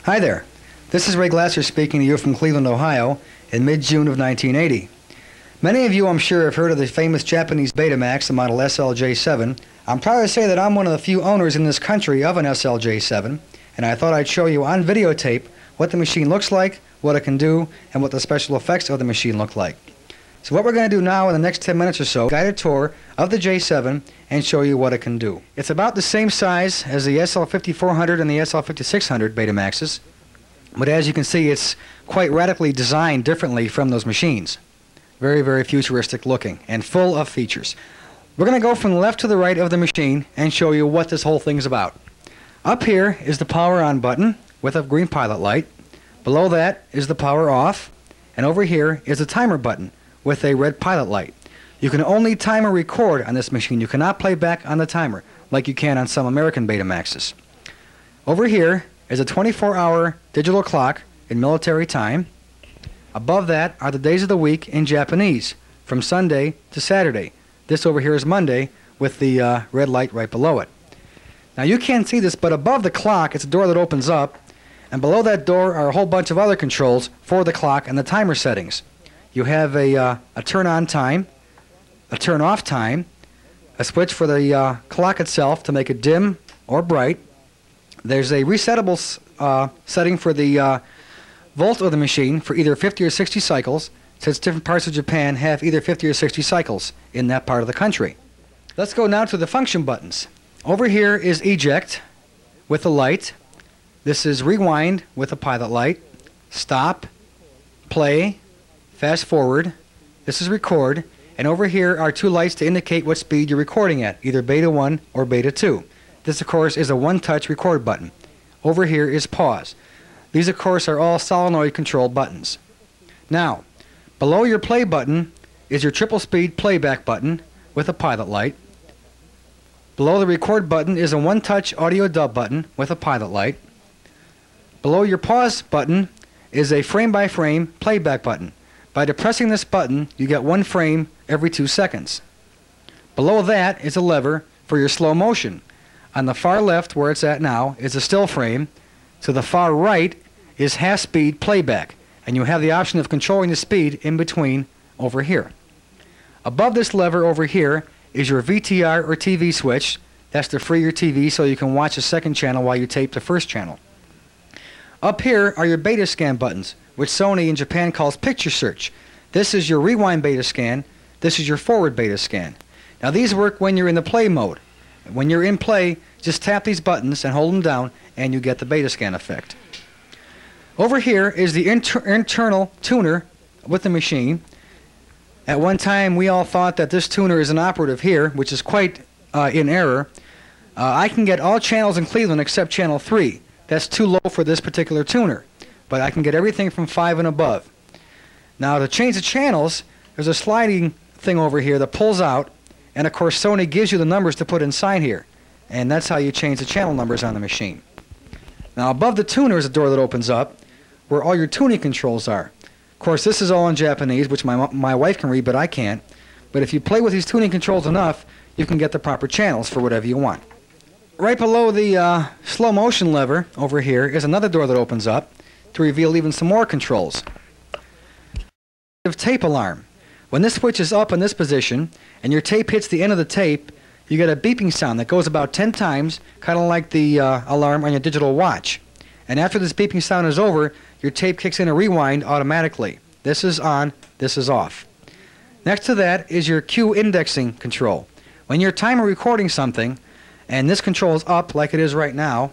Hi there. This is Ray Glasser speaking to you from Cleveland, Ohio in mid-June of 1980. Many of you, I'm sure, have heard of the famous Japanese Betamax, the model SL-J7. I'm proud to say that I'm one of the few owners in this country of an SL-J7, and I thought I'd show you on videotape what the machine looks like, what it can do, and what the special effects of the machine look like. So what we're going to do now in the next 10 minutes or so, guided tour of the J7 and show you what it can do. It's about the same size as the SL-5400 and the SL-5600 Betamaxes, but as you can see, it's quite radically designed differently from those machines. Very, very futuristic looking and full of features. We're going to go from the left to the right of the machine and show you what this whole thing is about. Up here is the power on button with a green pilot light. Below that is the power off, and over here is the timer button with a red pilot light. You can only timer record on this machine. You cannot play back on the timer like you can on some American Betamaxes. Over here is a 24-hour digital clock in military time. Above that are the days of the week in Japanese, from Sunday to Saturday. This over here is Monday with the red light right below it. Now you can't see this, but above the clock it's a door that opens up, and below that door are a whole bunch of other controls for the clock and the timer settings. You have a turn on time, a turn off time, a switch for the clock itself to make it dim or bright. There's a resettable setting for the volt of the machine for either 50 or 60 cycles, since different parts of Japan have either 50 or 60 cycles in that part of the country. Let's go now to the function buttons. Over here is eject with a light. This is rewind with a pilot light, stop, play, fast forward. This is record, and over here are two lights to indicate what speed you're recording at, either beta 1 or beta 2. This, of course, is a one-touch record button. Over here is pause. These, of course, are all solenoid-controlled buttons. Now, below your play button is your triple-speed playback button with a pilot light. Below the record button is a one-touch audio dub button with a pilot light. Below your pause button is a frame-by-frame playback button. By depressing this button, you get one frame every 2 seconds. Below that is a lever for your slow motion. On the far left, where it's at now, is a still frame. To the far right is half-speed playback, and you have the option of controlling the speed in between over here. Above this lever over here is your VTR or TV switch. That's to free your TV so you can watch a second channel while you tape the first channel. Up here are your beta scan buttons, which Sony in Japan calls picture search. This is your rewind beta scan. This is your forward beta scan. Now these work when you're in the play mode. When you're in play, just tap these buttons and hold them down and you get the beta scan effect. Over here is the internal tuner with the machine. At one time we all thought that this tuner is inoperative here, which is quite in error. I can get all channels in Cleveland except channel 3. That's too low for this particular tuner, but I can get everything from 5 and above. Now to change the channels, there's a sliding thing over here that pulls out, and of course Sony gives you the numbers to put inside here, and that's how you change the channel numbers on the machine. Now above the tuner is a door that opens up where all your tuning controls are. Of course this is all in Japanese, which my wife can read but I can't, but if you play with these tuning controls enough, you can get the proper channels for whatever you want. Right below the slow motion lever over here is another door that opens up to reveal even some more controls. Tape alarm. When this switch is up in this position and your tape hits the end of the tape, you get a beeping sound that goes about 10 times, kind of like the alarm on your digital watch. And after this beeping sound is over, your tape kicks in a rewind automatically. This is on, this is off. Next to that is your cue indexing control. When you're timer recording something, and this control is up like it is right now,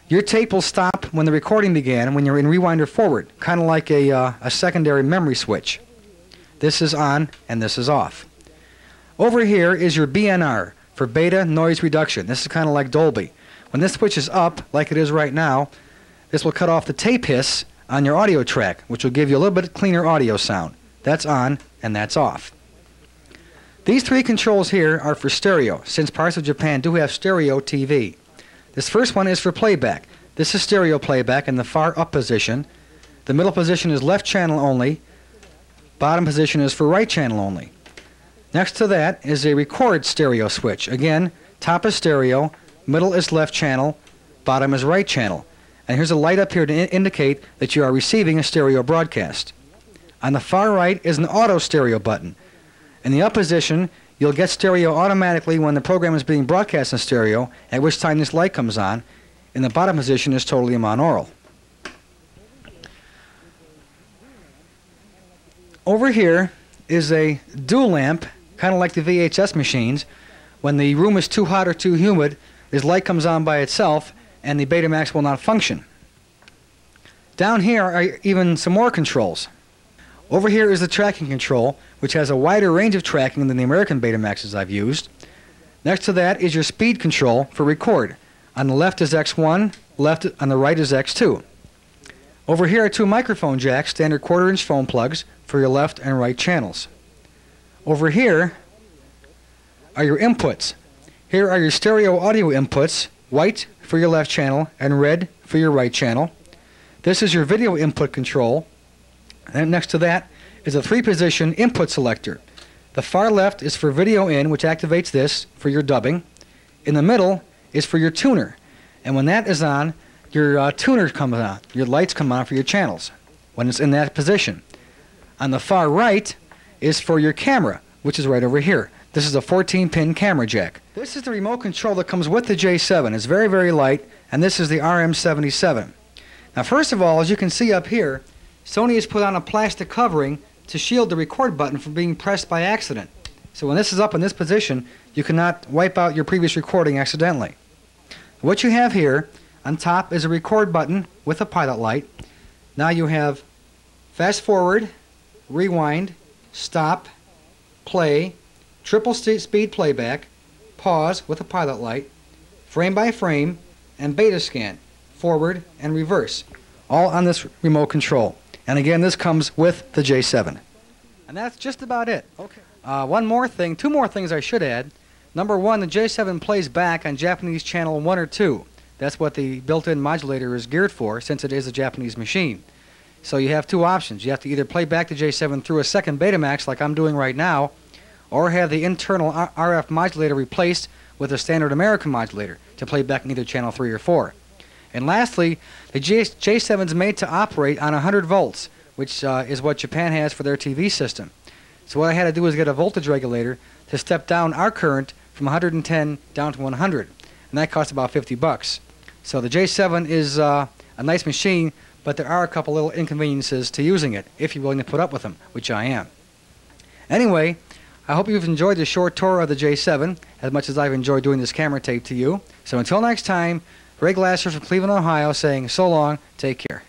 your tape will stop when the recording began when you're in rewind or forward, kind of like a secondary memory switch. This is on and this is off. Over here is your BNR for beta noise reduction. This is kind of like Dolby. When this switch is up like it is right now, this will cut off the tape hiss on your audio track, which will give you a little bit cleaner audio sound. That's on and that's off. These three controls here are for stereo, since parts of Japan do have stereo TV. This first one is for playback. This is stereo playback in the far up position. The middle position is left channel only. Bottom position is for right channel only. Next to that is a record stereo switch. Again, top is stereo, middle is left channel, bottom is right channel. and here's a light up here to indicate that you are receiving a stereo broadcast. On the far right is an auto stereo button. In the up position, you'll get stereo automatically when the program is being broadcast in stereo, at which time this light comes on. In the bottom position is totally monaural. Over here is a dual lamp, kind of like the VHS machines. When the room is too hot or too humid, this light comes on by itself and the Betamax will not function. Down here are even some more controls. Over here is the tracking control, which has a wider range of tracking than the American Betamaxes I've used. Next to that is your speed control for record. On the left is X1, on the right is X2. Over here are two microphone jacks, standard 1/4-inch phone plugs for your left and right channels. Over here are your inputs. Here are your stereo audio inputs, white for your left channel and red for your right channel. This is your video input control. And next to that is a 3-position input selector. The far left is for video in, which activates this for your dubbing. In the middle is for your tuner. And when that is on, your tuner comes on. Your lights come on for your channels when it's in that position. On the far right is for your camera, which is right over here. This is a 14-pin camera jack. This is the remote control that comes with the J7. It's very, very light, and this is the RM77. Now, first of all, as you can see up here, Sony has put on a plastic covering to shield the record button from being pressed by accident. So when this is up in this position, you cannot wipe out your previous recording accidentally. What you have here on top is a record button with a pilot light. Now you have fast forward, rewind, stop, play, triple speed playback, pause with a pilot light, frame by frame, and beta scan, forward and reverse, all on this remote control. And again, this comes with the J7. And that's just about it. Okay. Two more things I should add. Number one, the J7 plays back on Japanese channel 1 or 2. That's what the built-in modulator is geared for, since it is a Japanese machine. So you have two options. You have to either play back the J7 through a second Betamax, like I'm doing right now, or have the internal RF modulator replaced with a standard American modulator to play back in either channel 3 or 4. And lastly, the J7 is made to operate on 100 volts, which is what Japan has for their TV system. So what I had to do was get a voltage regulator to step down our current from 110 down to 100, and that cost about $50. So the J7 is a nice machine, but there are a couple little inconveniences to using it, if you're willing to put up with them, which I am. Anyway, I hope you've enjoyed the short tour of the J7 as much as I've enjoyed doing this camera tape to you. So until next time, Ray Glasser from Cleveland, Ohio, saying so long, take care.